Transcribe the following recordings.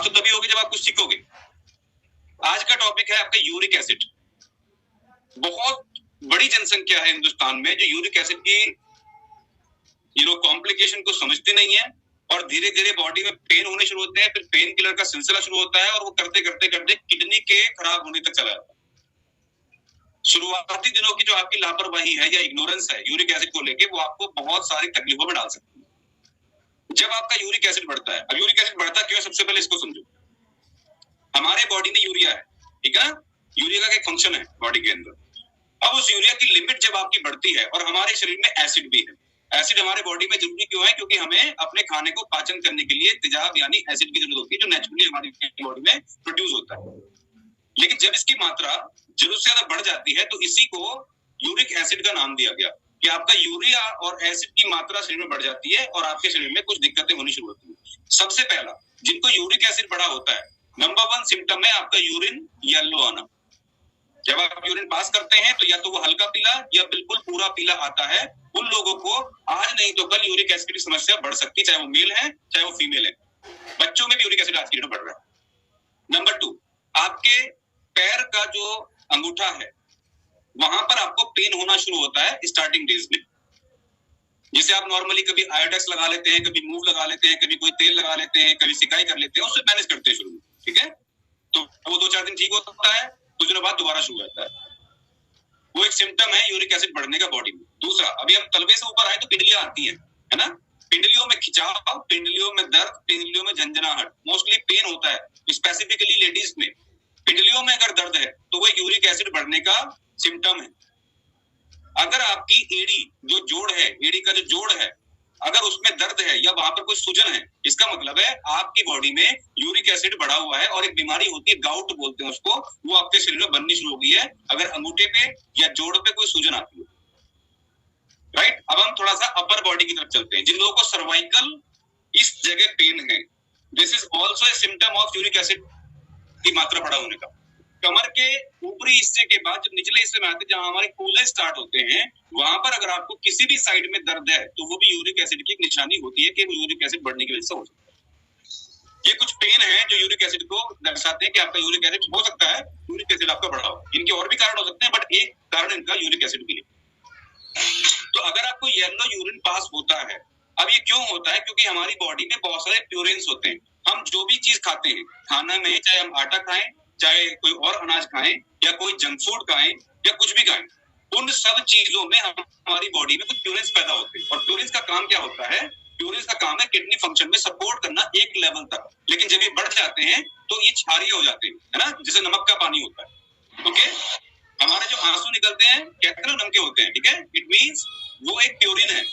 तो तभी होगी जब आप कुछ सीखोगे। आज का टॉपिक है आपका यूरिक एसिड। बहुत बड़ी जनसंख्या है हिंदुस्तान में जो यूरिक एसिड की कॉम्प्लिकेशन को समझते नहीं है, और धीरे धीरे बॉडी में पेन होने शुरू होते हैं, फिर पेन किलर का सिलसिला शुरू होता है, और वो करते करते करते किडनी के खराब होने तक चला जाता है। शुरुआती दिनों की जो आपकी लापरवाही है या इग्नोरेंस है यूरिक एसिड को लेके, वो आपको बहुत सारी तकलीफों में डाल सकती है। जब आपका यूरिक एसिड बढ़ता है, अब यूरिक एसिड बढ़ता क्यों है सबसे पहले इसको समझो। हमारे बॉडी में यूरिया है, ठीक है ना, यूरिया का एक फंक्शन है बॉडी के अंदर। अब उस यूरिया की लिमिट जब आपकी बढ़ती है, और हमारे शरीर में एसिड भी है, एसिड हमारे बॉडी में जरूरी क्यों है, क्योंकि हमें अपने खाने को पाचन करने के लिए तेजाब यानी एसिड की जरूरत होती है, जो नेचुरली हमारी बॉडी में प्रोड्यूस होता है। लेकिन जब इसकी मात्रा जरूरत से ज्यादा बढ़ जाती है, तो इसी को यूरिक एसिड का नाम दिया गया कि आपका यूरिया और एसिड की मात्रा शरीर में बढ़ जाती है, और आपके शरीर में कुछ दिक्कतें होनी शुरू होती है। सबसे पहला जिनको यूरिक एसिड बढ़ा होता है, नंबर 1 सिम्टम है आपका यूरिन येलो आना। जब आप यूरिन पास करते हैं तो या तो वो हल्का पीला या बिल्कुल पूरा पीला आता है। उन लोगों को आज नहीं तो कल यूरिक एसिड की समस्या बढ़ सकती है, चाहे वो मेल है चाहे वो फीमेल है। बच्चों में भी यूरिक एसिड आज की डेट में बढ़ रहा है। नंबर 2, आपके पैर का जो अंगूठा है वहां पर आपको पेन होना शुरू होता है स्टार्टिंग डेज में। जिसे आप नॉर्मली कभी आयोडेक्स लगा लेते हैं, कभी मूव लगा लेते हैं, कभी कोई तेल लगा लेते हैं, कभी सिकाई कर लेते हैं, उससे मैनेज करते हैं शुरू में, ठीक है। तो वो 2-4 दिन ठीक होता है, कुछ दिनों बाद दोबारा शुरू होता है। वो एक सिम्टम है यूरिक एसिड बढ़ने का बॉडी में। दूसरा, अभी हम तलवे से ऊपर आए तो पिंडलियां आती हैं, है ना। पिंडलियों में खिंचाव, पिंडलियों में दर्द, पिंडलियों में झंझनाहट, मोस्टली पेन होता है, स्पेसिफिकली लेडीज में। पिंडलियों में अगर दर्द है तो वो एक यूरिक एसिड बढ़ने का सिम्टम है। अगर आपकी एड़ी जो जोड़ है, एड़ी का जो जोड़ है, अगर उसमें दर्द है या वहां पर कोई सूजन है, इसका मतलब है आपकी बॉडी में यूरिक एसिड बढ़ा हुआ है। और एक बीमारी होती है गाउट बोलते हैं उसको, वो आपके शरीर में बननी शुरू हो गई है अगर अंगूठे पे या जोड़ पे कोई सूजन आती है, राइट। अब हम थोड़ा सा अपर बॉडी की तरफ चलते हैं। जिन लोगों को सर्वाइकल इस जगह पेन है, this is also a symptom of uric acid की मात्रा बढ़ा होने का। कमर के ऊपरी हिस्से के बाद जब निचले हिस्से में आते हैं, जहां हमारे कूल्हे स्टार्ट होते हैं, वहां पर अगर आपको किसी भी साइड में दर्द है तो वो भी यूरिक एसिड की एक निशानी होती है कि वो यूरिक एसिड बढ़ने की वजह से हो सकता है। ये कुछ पेन है जो यूरिक एसिड को दर्शाते हैं कि आपका यूरिक एसिड हो सकता है, यूरिक एसिड आपका बढ़ा हो। इनके और भी कारण हो सकते हैं, बट एक कारण इनका यूरिक एसिड भी है। तो अगर आपको येलो यूरिन पास होता है, अब ये क्यों होता है, क्योंकि हमारी बॉडी में बहुत सारे प्यूरेंस होते हैं। हम जो भी चीज खाते हैं खाना में, चाहे हम आटा खाएं, चाहे कोई और अनाज खाएं, या कोई जंक फूड खाएं, या कुछ भी खाएं, उन सब चीजों में हमारी बॉडी में कुछ प्यूरेंस पैदा होते हैं। और प्यूरेंस का काम क्या होता है, प्यूरेंस का काम है किडनी फंक्शन में सपोर्ट करना एक लेवल तक। लेकिन जब ये बढ़ जाते हैं तो ये क्षारीय हो जाते हैं, है ना, जैसे नमक का पानी होता है। ओके, हमारे जो आंसू निकलते हैं कहते हैं नमक के होते हैं, ठीक है। इट मींस वो एक प्यूरिन है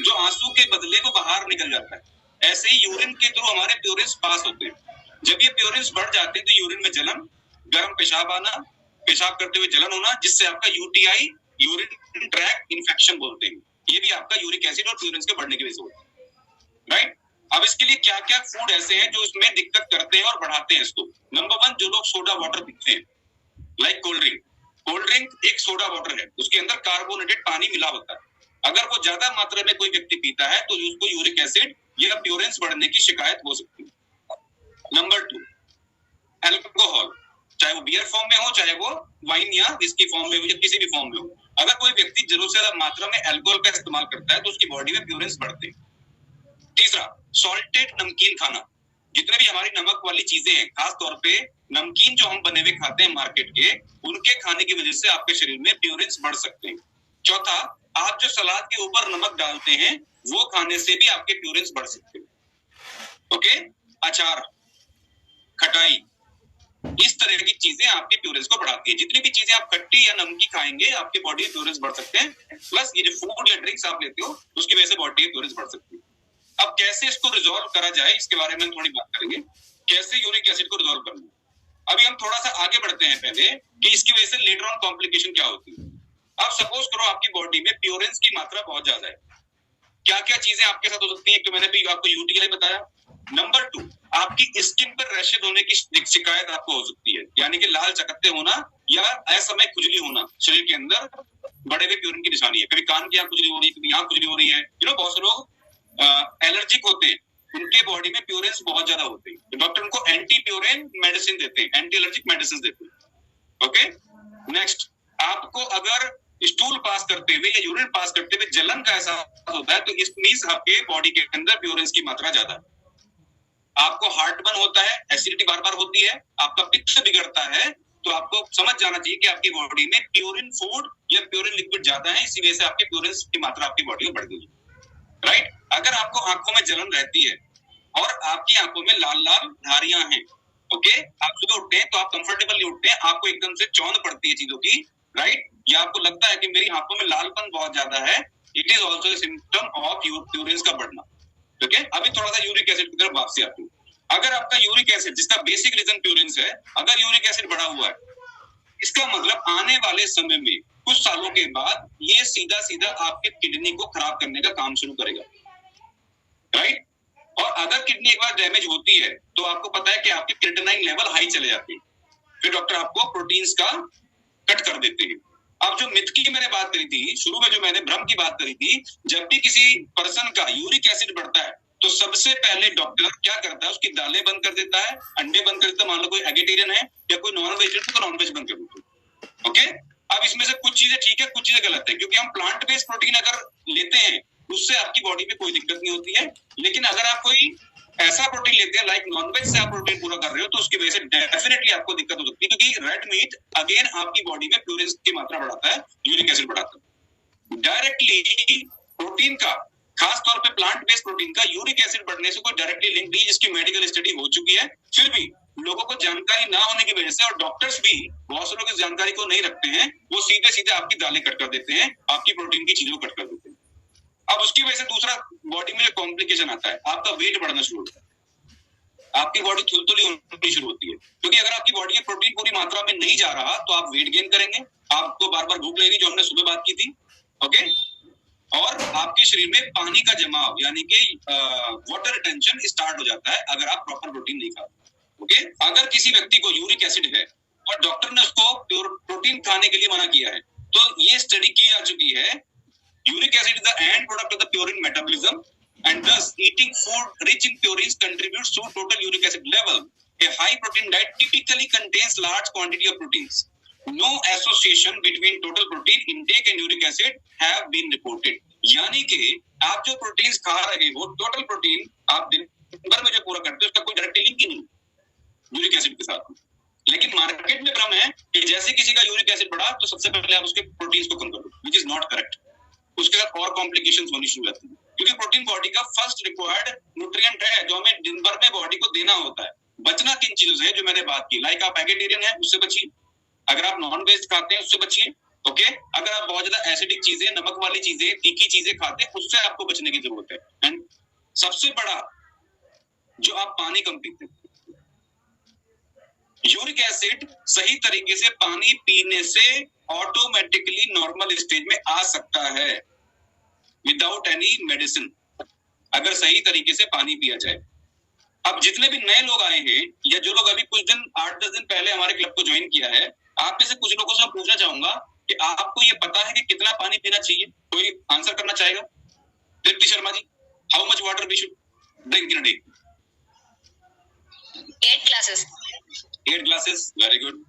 जो आंसू के बदले वो बाहर निकल जाता है। ऐसे ही यूरिन के थ्रू हमारे प्यूरिन्स पास होते हैं। जब ये प्यूरिन्स बढ़ जाते हैं तो यूरिन में जलन, गर्म पेशाब आना, पेशाब करते हुए जलन होना, जिससे आपका यूटीआई, यूरिन ट्रैक्ट इन्फेक्शन बोलते हैं। ये भी आपका यूरिक एसिड और प्यूरिन्स के बढ़ने की वजह से होता है, राइट। अब इसके लिए क्या क्या फूड ऐसे हैं जो इसमें दिक्कत करते हैं और बढ़ाते हैं इसको। नंबर 1, जो लोग सोडा वाटर पीते हैं, like cold drink. Cold drink एक सोडा वाटर है, उसके अंदर कार्बोनेटेड पानी मिला होता है। अगर वो ज्यादा मात्रा में कोई व्यक्ति पीता है तो उसको यूरिक एसिड या प्यूरेंस बढ़ने की शिकायत हो सकती है। नंबर 2, अल्कोहल, चाहे वो बियर फॉर्म में हो, चाहे वो वाइन या विस्की फॉर्म में हो, या किसी भी फॉर्म में हो। अगर कोई व्यक्ति जरूरत से ज्यादा मात्रा में अल्कोहल का इस्तेमाल करता है तो उसकी बॉडी में प्यूरेंस बढ़ते हैं। तीसरा, सॉल्टेड नमकीन खाना। जितने भी हमारी नमक वाली चीजें हैं, खास तौर पे नमकीन जो हम बने हुए खाते हैं मार्केट के, उनके खाने की वजह से आपके शरीर में प्यूरेंस बढ़ सकते हैं। चौथा, आप जो सलाद के ऊपर नमक डालते हैं वो खाने से भी आपके प्यूरेंस बढ़ सकते हैं। ओके, अचार, खटाई, इस तरह की चीजें आपके प्यूरेंस को बढ़ाती है। जितनी भी चीजें आप खट्टी या नमकी खाएंगे आपके बॉडी में प्यूरेंस बढ़ सकते हैं। प्लस ये जो फूड या ड्रिंक्स आप लेते हो उसकी वजह से बॉडी में प्यूरेंस बढ़ सकती है। अब कैसे इसको रिजॉल्व करा जाए, इसके बारे में थोड़ी बात करेंगे, कैसे यूरिक एसिड को रिजॉल्व करना है। अभी हम थोड़ा सा आगे बढ़ते हैं पहले कि इसकी वजह से लेटर ऑन कॉम्प्लिकेशन क्या होती है। अब सपोज करो आपकी बॉडी में प्यूरेंस की मात्रा बहुत ज्यादा है, क्या क्या चीजें आपके साथ हो सकती है। तो मैंने भी आपको यूटीआई बताया। नंबर 2, आपकी स्किन पर रैशेज होने की शिकायत आपको हो सकती है, यानी कि लाल चकत्ते होना या असमय खुजली होना शरीर के अंदर बढ़े हुए प्यूरिन की निशानी है। कभी कान की यहाँ खुजली हो रही है, कभी यहाँ खुजली हो रही है। बहुत से लोग एलर्जिक होते हैं, उनके बॉडी में प्योरेंस बहुत ज्यादा होते हैं, तो डॉक्टर उनको एंटी प्योरेन मेडिसिन देते हैं, एंटी एलर्जिक मेडिसिन देते हैं। ओके, नेक्स्ट, आपको अगर स्टूल पास करते हुए या यूरिन पास करते हुए जलन का एहसास होता है तो इस मींस आपके बॉडी के अंदर प्योरेंस की मात्रा ज्यादा है। आपको हार्टबर्न होता है, एसिडिटी बार बार होती है, आपका पित्त बिगड़ता है, तो आपको समझ जाना चाहिए कि आपकी बॉडी में प्योरिन फूड या प्योरिन लिक्विड ज्यादा है, इसी वजह से आपके प्योरेंस की मात्रा आपकी बॉडी में बढ़ गई है। राइट, अगर आपको आंखों में जलन रहती है और आपकी आंखों में लाल लाल धारियां हैं, ओके, आप सुबह उठते हैं तो आप कंफर्टेबल नहीं उठते हैं, आपको एकदम से चौंध पड़ती है चीजों की, राइट, या आपको लगता है कि मेरी आंखों में लालपन बहुत ज्यादा है, it is also symptom of प्योरेंस का बढ़ना। ठीक है, अभी थोड़ा सा यूरिक एसिड की तरफ वापसी आती है। अगर आपका यूरिक एसिड, जिसका बेसिक रीजन प्योरेंस है, अगर यूरिक एसिड बढ़ा हुआ है, इसका मतलब आने वाले समय में कुछ सालों के बाद ये सीधा सीधा आपके किडनी को खराब करने का काम शुरू करेगा। राइट, और अगर किडनी एक बार डैमेज होती है तो आपको पता है कि आपकी क्रिएटिनिन लेवल हाई चले जाते हैं, फिर डॉक्टर आपको प्रोटीन्स का कट कर देते हैं। अब जो मिथ की मैंने बात करी थी शुरू में, जो मैंने भ्रम की बात करी थी, जब भी किसी पर्सन का यूरिक एसिड बढ़ता है तो सबसे पहले डॉक्टर क्या करता है, उसकी दालें बंद कर देता है, अंडे बंद कर देता है, मान लो कोई एगिटेरियन है या कोई नॉन वेजिटेरियन तो नॉन वेज बंद कर देता है। ओके, अब इसमें से कुछ चीजें ठीक है, कुछ चीजें गलत है, क्योंकि हम प्लांट बेस्ड प्रोटीन अगर लेते हैं उससे आपकी बॉडी में कोई दिक्कत नहीं होती है, लेकिन अगर आप कोई ऐसा प्रोटीन लेते हैं लाइक नॉनवेज से आप प्रोटीन पूरा कर रहे हो तो उसकी वजह से डेफिनेटली आपको दिक्कत हो सकती है, क्योंकि रेड मीट अगेन आपकी बॉडी में प्योरेंस की मात्रा बढ़ाता है, यूरिक एसिड बढ़ाता है। डायरेक्टली प्रोटीन का, खास तौर पे प्लांट बेस्ड प्रोटीन का यूरिक एसिड बढ़ने से कोई डायरेक्टली लिंक नहीं, जिसकी मेडिकल स्टडी हो चुकी है, फिर भी लोगों को जानकारी ना होने की वजह से, और डॉक्टर्स भी बहुत से लोग इस जानकारी को नहीं रखते हैं, वो सीधे सीधे आपकी दालें कट कर देते हैं, आपकी प्रोटीन की चीजों को कट कर देते हैं। अब उसकी वजह से दूसरा बॉडी में जो कॉम्प्लिकेशन आता है, आपका वेट बढ़ना शुरू होता है, आपकी बॉडी थुलथुली होनी शुरू होती है, क्योंकि अगर आपकी बॉडी में प्रोटीन पूरी मात्रा में नहीं जा रहा तो आप वेट गेन करेंगे, आपको बार बार भूख लगेगी, जो हमने सुबह बात की थी। ओके, और आपके शरीर में पानी का जमाव यानी कि वाटर रिटेंशन स्टार्ट हो जाता है अगर आप प्रॉपर प्रोटीन नहीं खाते। ओके, अगर किसी व्यक्ति को यूरिक एसिड है और डॉक्टर ने उसको प्रोटीन खाने के लिए मना किया है, तो ये स्टडी की जा चुकी है, uric acid is the end product of the purine metabolism and thus eating food rich in purines contributes to total uric acid level. A high protein diet typically contains large quantity of proteins. No association between total protein intake and uric acid have been reported. यानी कि आप जो proteins खा रहे हो, total protein आप दिन भर में जो पूरा करते हो उसका कोई डायरेक्ट लिंक ही नहीं यूरिक एसिड के साथ। लेकिन मार्केट में भ्रम है कि जैसे किसी का यूरिक एसिड बढ़ा तो सबसे पहले आप उसके प्रोटीन्स को कम कर दो, which is not correct. उसके साथ और कॉम्प्लिकेशंस होनी शुरू होती है, क्योंकि प्रोटीन बॉडी का फर्स्ट रिक्वायर्ड न्यूट्रिएंट है जो हमें दिन भर में बॉडी को देना होता है। बचना किन चीजों से है जो मैंने बात की, लाइक आप वेजिटेरियन है उससे बचिए, अगर आप नॉन वेज खाते हैं उससे बचिए। ओके, अगर आप बहुत ज्यादा एसिडिक चीजें, नमक वाली चीजें, तीखी चीजें खाते हैं उससे आपको बचने की जरूरत है। एंड सबसे बड़ा, जो आप पानी कम पीते हैं। यूरिक एसिड सही तरीके से पानी पीने से ऑटोमेटिकली नॉर्मल स्टेज में आ सकता है विदाउट एनी मेडिसिन, अगर सही तरीके से पानी पिया जाए। अब जितने भी नए लोग आए हैं या जो लोग अभी कुछ दिन 8-10 दिन पहले हमारे क्लब को ज्वाइन किया है, आप में से कुछ लोगों से पूछना चाहूंगा कि आपको ये पता है कि कितना पानी पीना चाहिए? कोई आंसर करना चाहेगा? Tripti Sharma ji, how much water we should drink in a day? 8 glasses. 8 glasses, very good.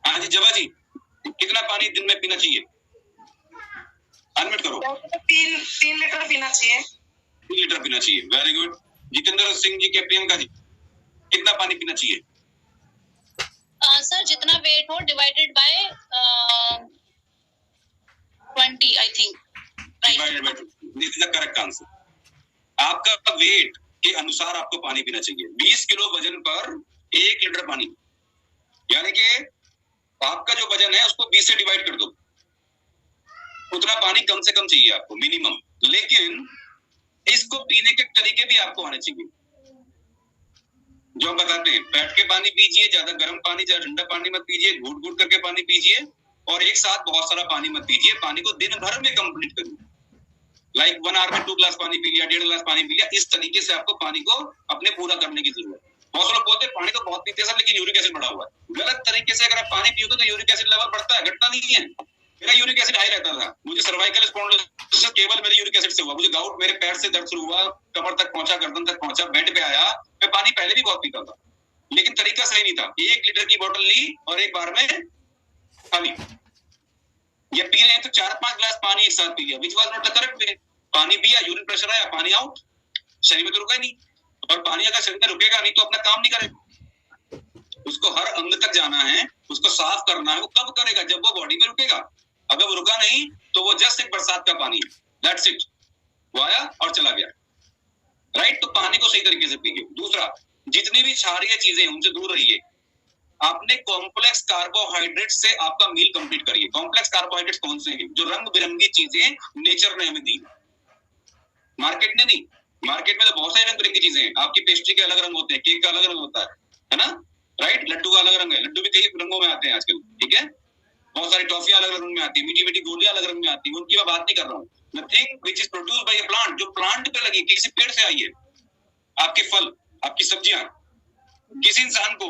हाँ जी, जवा जी, कितना पानी दिन में पीना चाहिए? अनम्यूट करो। 3 लीटर पीना चाहिए। 3 लीटर पीना चाहिए, वेरी गुड। जितेंद्र सिंह जी के प्रियंका जी, कितना पानी पीना चाहिए? सर जितना वेट हो divided by 20 I think, divided by 20, this is the correct answer. आपका वेट के अनुसार आपको पानी पीना चाहिए। 20 किलो वजन पर 1 लीटर पानी, यानी कि आपका जो वजन है उसको 20 से डिवाइड कर दो, उतना पानी कम से कम चाहिए आपको मिनिमम। लेकिन इसको पीने के तरीके भी आपको आने चाहिए जो हम बताते हैं। बैठ के पानी पीजिए, ज्यादा गर्म पानी, ज्यादा ठंडा पानी मत पीजिए, घूट घूट करके पानी पीजिए, और एक साथ बहुत सारा पानी मत पीजिए। पानी को दिन भर में कंप्लीट करिए, लाइक 1 आवर में 2 ग्लास पानी पी लिया, 1.5 ग्लास पानी पी लिया। इस तरीके से आपको पानी को अपने पूरा करने की जरूरत है। बहुत लोग बोलते हैं पानी तो बहुत पीते हैं लेकिन यूरिक एसिड बढ़ा हुआ है। गलत तरीके से अगर आप पानी पियोगे तो यूरिक एसिड लेवल बढ़ता है, घटता नहीं है। मेरा यूरिक एसिड हाई रहता था, मुझे सर्वाइकल स्पॉन्डिलोसिस तो केवल मेरे यूरिक एसिड से हुआ। मुझे गाउट, मेरे पैर से दर्द शुरू हुआ, कमर तक पहुंचा, गर्दन तक पहुंचा, बेड पे आया। मैं पानी पहले भी बहुत पीता था, लेकिन तरीका सही नहीं था। 1 लीटर की बोतल ली और एक बार में खाली। ये पी रहे हैं तो 4-5 ग्लास पानी एक साथ पी लिया, which was not the correct way. पानी पिया, यूरिन प्रेशर आया, पानी आउट, शरीर में तो रुका ही नहीं। और पानी अगर शरीर में रुकेगा नहीं तो अपना काम नहीं करेगा। उसको हर अंग तक जाना है, उसको साफ करना है। वो कब करेगा? जब वो बॉडी में रुकेगा। अगर वो रुका नहीं तो वो जस्ट एक बरसात का पानी है, दैट्स इट। वो आया और चला गया, राइट। तो पानी को सही तरीके से पीजिए। दूसरा, जितनी भी क्षारीय चीजें उनसे दूर रहिए। आपने कॉम्प्लेक्स कार्बोहाइड्रेट से आपका मील कंप्लीट करिए। कॉम्प्लेक्स कार्बोहाइड्रेट्स कौन से हैं? जो रंग बिरंगी चीजें नेचर ने हमें दी, मार्केट ने नहीं। मार्केट में तो बहुत सारी रंग बिरंगी चीजें हैं। आपकी पेस्ट्री के अलग रंग होते हैं, केक का अलग रंग होता है ना, राइट। लड्डू का अलग रंग है, लड्डू भी कई रंगों में आते हैं आजकल, ठीक है। बहुत सारी टॉफियां अलग रंग में आती है, मीठी मीठी गोलियां अलग रंग में आती है, उनकी मैं बात नहीं कर रहा हूँ। Nothing which is produced by a plant, जो प्लांट पे लगी, किसी पेड़ से आई है। आपके फल, आपकी सब्जियां। किसी इंसान को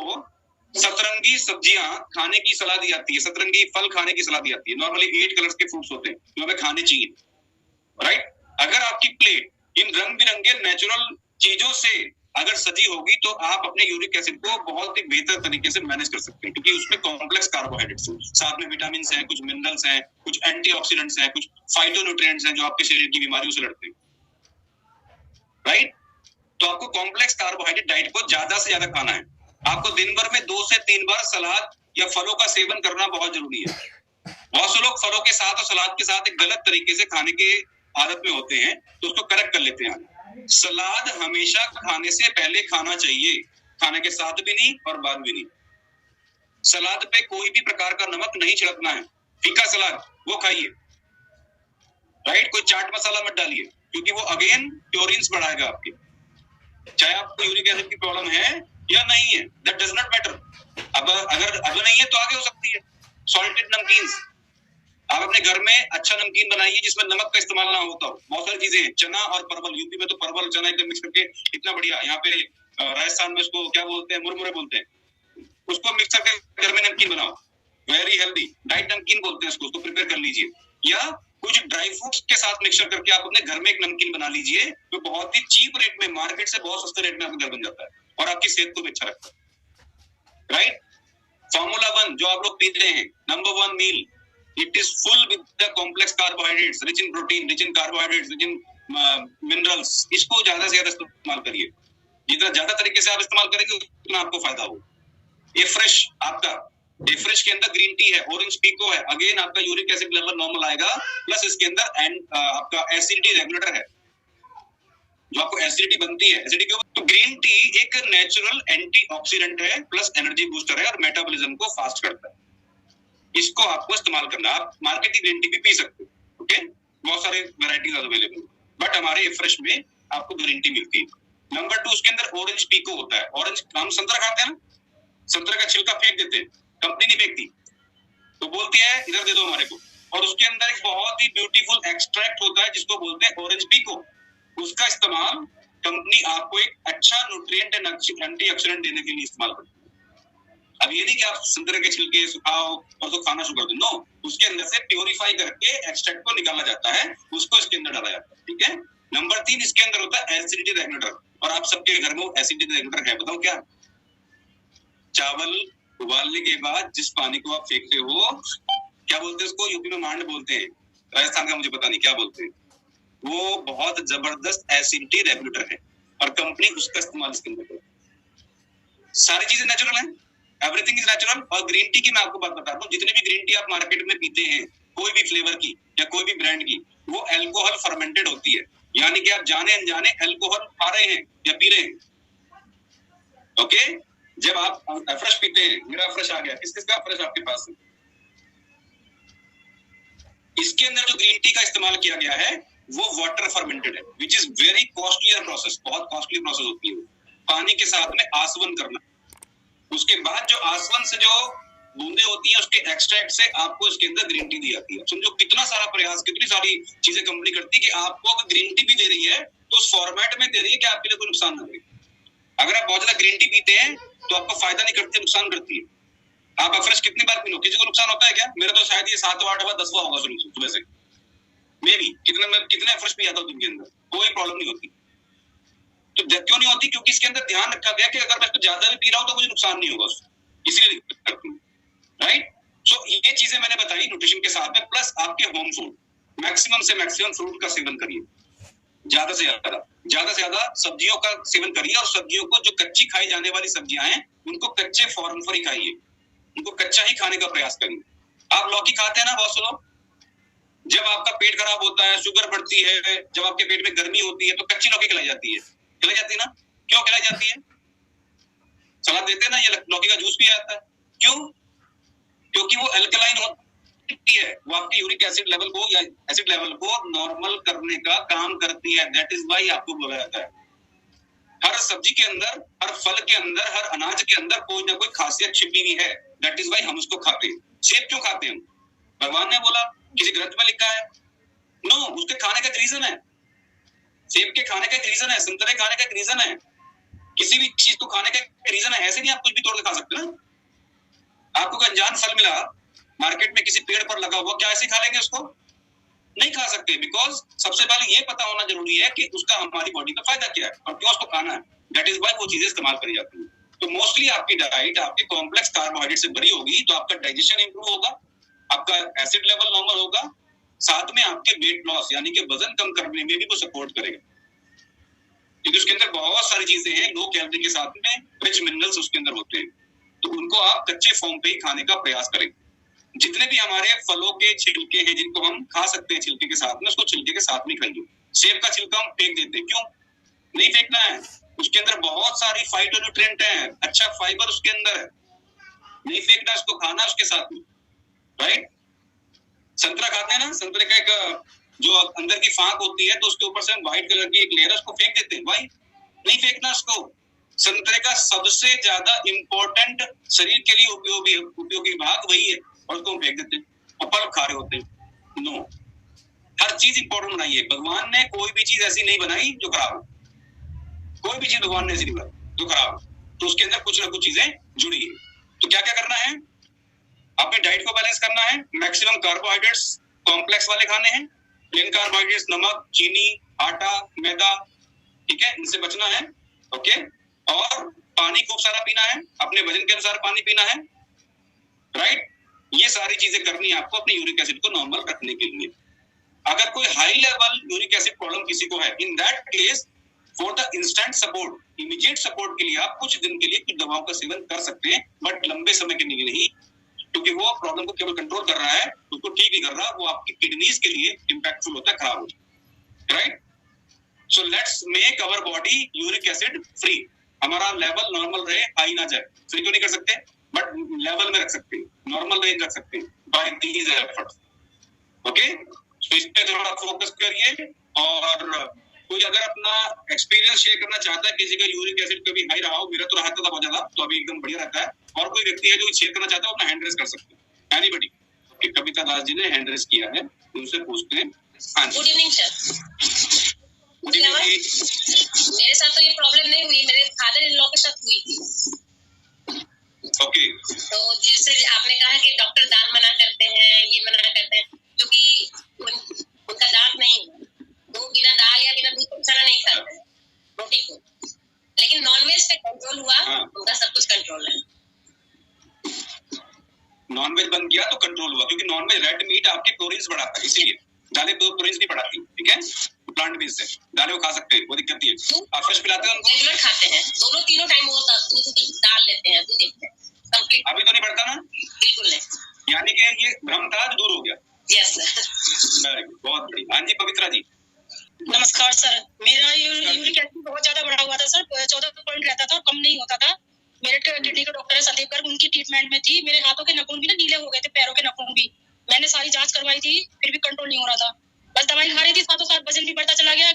सतरंगी सब्जियां खाने की सलाह दी जाती है, सतरंगी फल खाने की सलाह दी जाती है। नॉर्मली 8 कलर्स के फ्रूट्स होते हैं जो हमें खाने चाहिए, राइट। अगर आपकी प्लेट इन रंग बिरंगे नेचुरल चीजों से अगर सजी होगी तो आप अपने यूरिक एसिड को बहुत ही बेहतर तरीके से मैनेज कर सकते हैं, क्योंकि उसमें कॉम्प्लेक्स कार्बोहाइड्रेट्स हैं, साथ में विटामिन हैं, कुछ मिनरल्स हैं, कुछ एंटीऑक्सीडेंट्स हैं, कुछ फाइटोन्यूट्रिएंट्स हैं जो आपके शरीर की बीमारियों से लड़ते हैं, राइट। तो आपको कॉम्प्लेक्स कार्बोहाइड्रेट डाइट को ज्यादा से ज्यादा खाना है। आपको दिन भर में 2 से 3 बार सलाद या फलों का सेवन करना बहुत जरूरी है। बहुत से लोग फलों के साथ और सलाद के साथ एक गलत तरीके से खाने के आदत में होते हैं, तो उसको करेक्ट कर लेते हैं। सलाद हमेशा खाने से पहले खाना चाहिए, खाने के साथ भी नहीं और बाद भी नहीं। सलाद पे कोई भी प्रकार का नमक नहीं छिड़कना है। फीका सलाद वो खाइए, राइट। कोई चाट मसाला मत डालिए, क्योंकि वो अगेन प्योरिन्स बढ़ाएगा आपके। चाहे आपको यूरिक एसिड की प्रॉब्लम है या नहीं है, दैट डज नॉट मैटर। अब अगर अब नहीं है तो आगे हो सकती है। सॉल्टेड नमकीन्स, आप अपने घर में अच्छा नमकीन बनाइए जिसमें नमक का इस्तेमाल ना होता हो। बहुत सारी चीजें हैं, चना और परवल, यूपी में तो परवल चना एकदम मिक्स करके इतना बढ़िया। यहाँ पे राजस्थान में उसको क्या बोलते हैं, मुरमुरे बोलते हैं। उसको मिक्स करके घर में नमकीन बनाओ, वेरी हेल्दी डाइट नमकीन बोलते हैं उसको प्रिपेयर कर लीजिए। या कुछ ड्राई फ्रूट्स के साथ मिक्सचर करके आप अपने घर में एक नमकीन बना लीजिए, तो बहुत ही चीप रेट में, मार्केट से बहुत सस्ते रेट में आपका घर बन जाता है और आपकी सेहत को भी अच्छा रखता है, राइट। फॉर्मूला 1 जो आप लोग पीते हैं, number 1 meal, it is full with the complex carbohydrates, rich in protein, rich in carbohydrates, rich in minerals. इसको ज्यादा से ज्यादा इस्तेमाल करिए। जितना ज्यादा तरीके से आप इस्तेमाल करेंगे उतना आपको फायदा होगा। ये फ्रेश आपका, ये फ्रेश के अंदर ग्रीन टी है, ऑरेंज पीको है, अगेन आपका यूरिक एसिड लेवल नॉर्मल आएगा। प्लस इसके अंदर आपका एसिडिटी रेगुलेटर है, जो आपको एसिडिटी बनती है, एसिडिटी क्यों? तो ग्रीन टी एक नेचुरल एंटीऑक्सीडेंट है, प्लस एनर्जी बूस्टर है और मेटाबॉलिज्म को फास्ट करता है। इसको आपको इस्तेमाल करना। आप मार्केट की ग्रीन टी भी पी सकते हो, ओके। बहुत सारे वैरायटीज अवेलेबल, बट हमारे फ्रेश में आपको ग्रीन टी मिलती है। नंबर 2 उसके अंदर ऑरेंज पीको होता है। ऑरेंज, हम संतरा खाते हैं ना, संतरा का छिलका फेंक देते हैं, कंपनी नहीं फेंकती, तो बोलती है इधर दे दो हमारे को। और उसके अंदर एक बहुत ही ब्यूटीफुल एक्सट्रैक्ट होता है जिसको बोलते हैं ऑरेंज पीको। उसका इस्तेमाल कंपनी आपको एक अच्छा न्यूट्रिएंट एंड एंटीऑक्सीडेंट देने के लिए इस्तेमाल करती है। अब ये नहीं कि आप संतरे के छिलके सुखाओ और उसको खाना शुरू कर दो, नो। उसके अंदर से प्योरीफाई करके एक्सट्रैक्ट को निकाला जाता है, उसको इसके अंदर डाला जाता है, ठीक है। नंबर 3 इसके अंदर होता है एसिडिटी रेगुलेटर, और आप सबके घर में एसिडिटी रेगुलेटर है, बताओ क्या? चावल उबालने के बाद जिस पानी को आप फेंकते हो, क्या बोलते हैं उसको? यूपी में मांड बोलते हैं, राजस्थान का मुझे पता नहीं क्या बोलते हैं। वो बहुत जबरदस्त एसिडिटी रेगुलेटर है और कंपनी उसका इस्तेमाल इसके अंदर करती है। सारी चीजें नेचुरल हैं, एवरीथिंग इज नेचुरल। और ग्रीन टी की मैं आपको बात बताता हूँ, जितनी भी ग्रीन टी आप मार्केट में पीते हैं, कोई भी फ्लेवर की या कोई भी ब्रांड की, वो अल्कोहल फर्मेंटेड होती है। यानी कि आप जाने अनजाने अल्कोहल खा रहे हैं या पी रहे हैं, ओके। जब आप फ्रेश पीते हैं, मेरा फ्रेश आ गया, किस किसका फ्रेश आपके पास है? इसके अंदर जो ग्रीन टी का इस्तेमाल किया गया है वो वाटर फर्मेंटेड है, which is very costlier process, बहुत कॉस्टली प्रोसेस होती है। पानी के साथ में आसवन करना, उसके बाद जो आसवन से जो बूंदे होती हैं उसके एक्सट्रैक्ट से आपको इसके अंदर ग्रीन टी दी जाती है। समझो कितना सारा प्रयास, कितनी सारी चीजें कंपनी करती है कि आपको अगर ग्रीन टी भी दे रही है तो उस फॉर्मेट में दे रही है कि आपके लिए कोई नुकसान ना करे। अगर आप बहुत ज्यादा ग्रीन टी पीते हैं तो आपको फायदा नहीं करती, नुकसान करती है। आप फ्रेश कितनी बार पी लो, किसी को नुकसान होता है क्या? मेरा तो शायद ये 7वां 8वां 10वां होगा सुबह से। मे भी कितने एफर्ट्स भी आता हूँ दिन के अंदर, कोई प्रॉब्लम नहीं होती। तो क्यों नहीं होती? क्योंकि इसके अंदर ध्यान रखा गया कि अगर मैं इसको ज्यादा भी पी रहा हूँ तो मुझे नुकसान नहीं होगा उससे, इसलिए करती हूँ, राइट। सो ये चीजें मैंने बताई न्यूट्रिशन के साथ में, प्लस आपके होम फूड, मैक्सिमम से मैक्सिमम फ्रूट का सेवन करिए, ज्यादा से ज्यादा सब्जियों का सेवन करिए, और सब्जियों को, जो कच्ची खाई जाने वाली सब्जियां हैं, उनको कच्चे फॉर्म पर ही खाइए, उनको कच्चा ही खाने का प्रयास करिए। आप लौकी खाते हैं ना बहुत से लोग, जब आपका पेट खराब होता है, शुगर बढ़ती है, जब आपके पेट में गर्मी होती है, तो कच्ची लौकी खिलाई जाती है ना? क्यों खिलाई जाती है? सलाद देते हैं ना, ये लौकी का जूस भी आता है, क्यों? क्योंकि वो अल्कलाइन होती है, वो आपकी यूरिक एसिड लेवल को या एसिड लेवल को नॉर्मल करने का काम करती है। दैट इज व्हाई आपको बोला जाता है हर सब्जी के अंदर, हर फल के अंदर, हर अनाज के अंदर कोई ना कोई खासियत छिपी हुई है। दैट इज व्हाई हम उसको खाते हैं। सेब क्यों खाते हैं? भगवान ने बोला, किसी ग्रंथ में लिखा है? नो, उसके खाने का एक रीजन है। सेब के खाने का एक रीजन है, संतरे खाने का एक रीजन है, किसी भी चीज को खाने का एक रीजन है। ऐसे नहीं आप कुछ भी तोड़ के खा सकते ना। आपको कोई अनजान फल मिला मार्केट में, किसी पेड़ पर लगा हुआ, क्या ऐसे खा लेंगे उसको? नहीं खा सकते, बिकॉज सबसे पहले ये पता होना जरूरी है कि उसका हमारी बॉडी का फायदा क्या है और क्यों उसको खाना है। दैट इज व्हाई वो चीजें इस्तेमाल करी जाती है। तो मोस्टली आपकी डाइट आपकी कॉम्प्लेक्स कार्बोहाइड्रेट से भरी होगी, तो आपका डाइजेशन इंप्रूव होगा, आपका एसिड लेवल नॉर्मल होगा, साथ में आपके वेट लॉस यानी कि वजन कम करने में भी वो सपोर्ट करेगा, क्योंकि उसके अंदर बहुत सारी चीजें हैं लो कैलोरी के साथ में, रिच मिनरल्स उसके अंदर होते हैं। तो उनको आप कच्चे फॉर्म पे ही खाने का प्रयास करें। जितने भी हमारे फलों के छिलके हैं जिनको हम खा सकते हैं छिलके के साथ में, उसको छिलके के साथ में खाइए। सेब का छिलका हम फेंक देते हैं, क्यों नहीं फेंकना है? उसके अंदर बहुत सारी फाइटोन्यूट्रिएंट है, अच्छा फाइबर उसके अंदर है, नहीं फेंकना, उसको खाना उसके साथ में, राइट। संतरा खाते हैं ना, संतरे का एक जो अंदर की फांक होती है, तो उसके ऊपर से व्हाइट कलर की एक लेयर है, उसको फेंक देते हैं। भाई नहीं फेंकना उसको। संतरे का सबसे ज्यादा इंपॉर्टेंट शरीर के लिए उपयोगी भाग वही है, और उसको फेंक देते हैं और पल्प खा रहे होते हैं। नो, हर चीज इंपॉर्टेंट बनाई है। भगवान ने कोई भी चीज ऐसी नहीं बनाई जो खराब हो, कोई भी चीज भगवान ने ऐसी नहीं बनाई जो खराब हो, तो उसके अंदर कुछ ना कुछ चीजें जुड़ी है। तो क्या क्या करना है? अपने डाइट को बैलेंस करना है, मैक्सिमम कार्बोहाइड्रेट्स कॉम्प्लेक्स वाले खाने हैं, प्लेन कार्बोहाइड्रेट्स नमक, चीनी, आटा, मैदा, ठीक है, इनसे बचना है, ओके। और पानी खूब सारा पीना है, अपने वजन के अनुसार पानी पीना है, राइट। ये सारी चीजें करनी है आपको अपने यूरिक एसिड को नॉर्मल रखने के लिए। अगर कोई high level uric acid problem किसी को है, in that case for the instant support, immediate support के लिए आप कुछ दिन के लिए कुछ दवाओं का सेवन कर सकते हैं, बट लंबे समय के लिए नहीं, क्योंकि वो प्रॉब्लम को केवल कंट्रोल कर रहा है, उसको ठीक नहीं कर रहा, वो आपकी किडनीज के लिए इंपैक्टफुल होता है, खराब होता है, right. So let's make our body uric acid free, हमारा लेवल नॉर्मल रहे, हाई ना जाए। फ्री तो नहीं कर सकते, बट लेवल में रख सकते हैं, नॉर्मल रेंज रख सकते हैं बाय दीज एफर्ट्स, ओके। तो इस पे थोड़ा फोकस करिए। और कोई अगर अपना एक्सपीरियंस शेयर करना चाहता है, किसी का यूरिक एसिड कभी हाई रहा हो, मेरा तो रहा था बहुत ज्यादा, तो अभी एकदम बढ़िया रहता है, और कोई व्यक्ति है जो शेयर करना चाहता है, अपना हैंड रेज कर सकते हैं, एनीबॉडी। कविता दास जी ने हैंड रेज किया है, उनसे पूछते हैं। हाँ, good evening sir. Good evening. मेरे साथ तो ये प्रॉब्लम नहीं हुई, मेरे फादर इन लॉ के साथ हुई थी। ओके। तो जैसे आपने कहा कि डॉक्टर दाल मना करते हैं, ये मना करते हैं, क्योंकि उनका दांत नहीं, वो बिना दाल या बिना दूध को खाना नहीं खाते हैं, रोटी को। लेकिन नॉनवेज पे कंट्रोल हुआ, उनका सब कुछ कंट्रोल है। नॉनवेज बंद किया तो कंट्रोल हुआ, क्योंकि नॉनवेज रेड मीट आपके प्रोटीन्स बढ़ाता है, इसीलिए। दालें तो प्रोटीन्स नहीं बढ़ाती, ठीक है, प्लांट बेस्ड है, दालें वो खा सकते हैं, वो दिक्कत नहीं है। आप फिश पिलाते हैं उनको? रेगुलर खाते हैं, दोनों तीनों टाइम वो दूध डाल लेते हैं, दूध देते हैं कंप्लीट। अभी तो नहीं बढ़ता ना? बिल्कुल नहीं। यानी कि ये भ्रम था जो दूर हो गया। Yes sir. वेरी गुड, बहुत बढ़िया। हाँ जी पवित्रा जी। नमस्कार सर, मेरा यूरिक एसिड बहुत ज्यादा बढ़ा हुआ था सर, 14 पॉइंट रहता था और कम नहीं होता था। मेरठ के किडनी के डॉक्टर है संदीप गर्ग, उनकी ट्रीटमेंट में थी। मेरे हाथों के नाखून भी ना नीले हो गए थे, पैरों के नाखून भी। मैंने सारी जांच करवाई थी, फिर भी कंट्रोल नहीं हो रहा था। बस दवाई खा रही थी, साथों साथ वजन भी बढ़ता चला गया।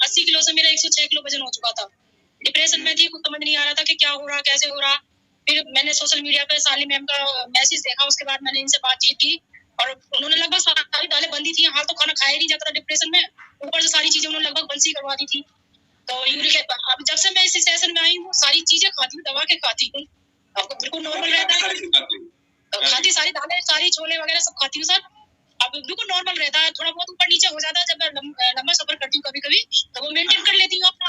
80 किलो से मेरा 106 किलो वजन हो चुका था। डिप्रेशन में थी, कुछ समझ नहीं आ रहा था कि क्या हो रहा, कैसे हो रहा। फिर मैंने सोशल मीडिया पे साली मैम का मैसेज देखा, उसके बाद मैंने इनसे बातचीत की और उन्होंने लगभग सारी दालें बंदी थी। हाथ तो खाना खाया ही नहीं जाता था डिप्रेशन में, ऊपर से सारी चीजें उन्होंने लगभग बंद सी करवा दी थी। तो यूरिक अब जब से मैं इस सेशन में आई हूँ, सारी चीजें खाती हूँ, दवा के खाती हूँ, आपको बिल्कुल नॉर्मल रहता है। खाती सारी दालें, सारी छोले वगैरह सब खाती हूँ सर। अब बिल्कुल नॉर्मल रहता है, थोड़ा बहुत ऊपर नीचे हो जाता है जब मैं लंबा सफर करती हूँ कभी कभी, तो वो मेंटेन कर लेती हूँ अपना,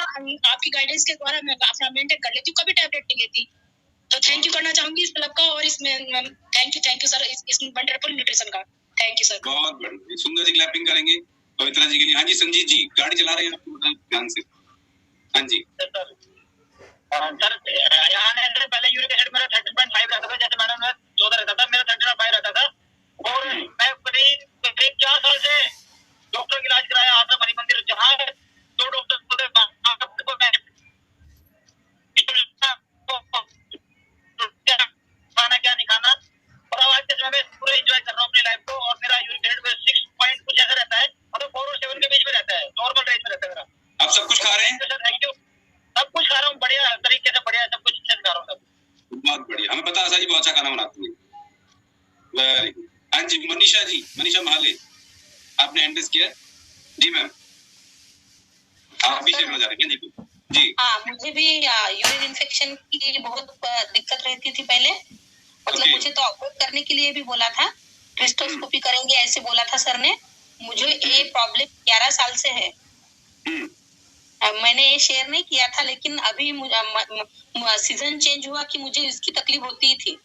आपकी गाइडेंस के द्वारा मैं अपना मेंटेन कर लेती हूँ, कभी टैबलेट नहीं लेती। तो थैंक यू करना चाहूंगी इस क्लब का, और इसमें थैंक यू सर इस वंडरफुल न्यूट्रिशन का, थैंक यू सर। बहुत बढ़िया, सुंदर जी क्लैपिंग करेंगे पवित्रा जी के लिए। हाँ जी संजीत जी, गाड़ी चला रहे हैं आप ध्यान से। हाँ जी सर, यहाँ ने पहले यूरिक एसिड मेरा 30.5 रहता था, जैसे मैडम 14 रहता था, मेरा 30.5 रहता था, और मैं करीब 4 साल से डॉक्टर का इलाज कराया आश्रम हरि मंदिर, जहाँ 2 डॉक्टर खाना क्या नहीं खाना, और आज के समय में पूरा एंजॉय कर रहा हूँ अपनी लाइफ को, और मेरा यूरिक एसिड 6 पॉइंट कुछ ऐसा रहता है, मतलब 4 और 7 के बीच में रहता है, नॉर्मल रेंज में रहता है मेरा। आप सब कुछ खा रहे हैं? थैंक यू, सब कुछ खा रहा हूँ, बढ़िया तरीके से, बढ़िया सब कुछ खा रहा हूँ सब। बहुत बढ़िया, हमें पता है आशा जी बहुत अच्छा खाना बनाती है। Very good. हाँ जी मनीषा जी, मनीषा महाले, आपने हैंड रेज किया जी मैम, आप भी शेयर करना चाह रहे हैं जी? हाँ, मुझे भी यूरिन इन्फेक्शन की बहुत दिक्कत रहती थी पहले, मतलब मुझे तो ऑपरेट करने के लिए भी बोला था, ट्रिस्टोस्कोपी करेंगे ऐसे बोला था सर ने। मुझे ये प्रॉब्लम 11 साल से है। मैंने ये शेयर नहीं किया था, लेकिन अभी सीजन चेंज हुआ कि मुझे इसकी तकलीफ होती ही थी।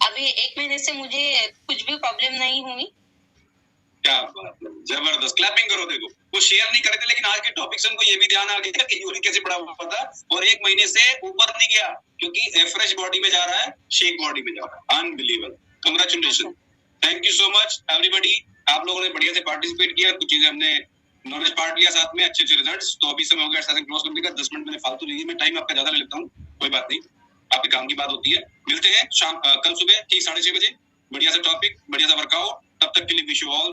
अभी 1 महीने से मुझे कुछ भी प्रॉब्लम नहीं हुई। क्या बात है, जबरदस्त, क्लैपिंग करो। देखो वो शेयर नहीं करे थे, लेकिन आज के टॉपिक से उनको ये भी ध्यान आ गया कि यूरिक एसिड बढ़ा हुआ था और 1 महीने से ऊपर नहीं गया, क्योंकि फ्रेश बॉडी में जा रहा है, शेक बॉडी में जा रहा है। Unbelievable, congratulation, thank you so much everybody. आप लोगों ने बढ़िया से पार्टिसिपेट किया, कुछ चीजें हमने नॉलेज पार्ट लिया, साथ में अच्छे रिजल्ट्स। तो अभी समय हो गया सेशन क्लोज करने का, 10 मिनट मैंने फालतू ली, मैं टाइम आपका ज्यादा ले लेता हूँ, कोई बात नहीं, आपके काम की बात होती है। मिलते हैं शाम कल सुबह ठीक 6:30 बजे, बढ़िया सा टॉपिक, बढ़िया सा वर्कआउट। तब तक के लिए विश यू ऑल